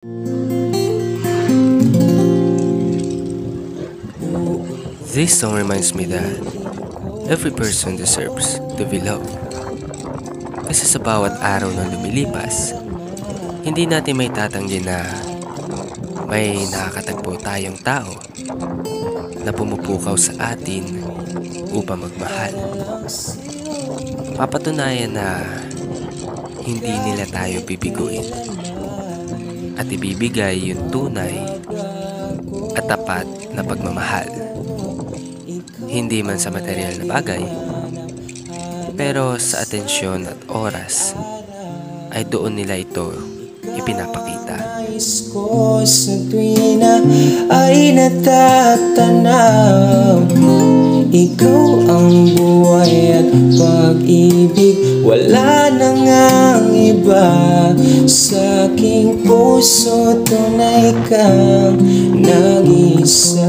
This song reminds me that every person deserves to be loved. Kasi sa bawat araw na lumilipas, hindi natin may tatanggi na may nakakatagpo tayong tao na pumupukaw sa atin upang magmahal. Papatunayan na hindi nila tayo bibiguin at ibibigay yung tunay at tapat na pagmamahal. Hindi man sa material na bagay, pero sa atensyon at oras ay doon nila ito ipinapakita. Ko sa tuwina ay natatanaw, ikaw ang buhay at pag-ibig, wala na ngang iba. Sa aking puso tunay kang nag-isa.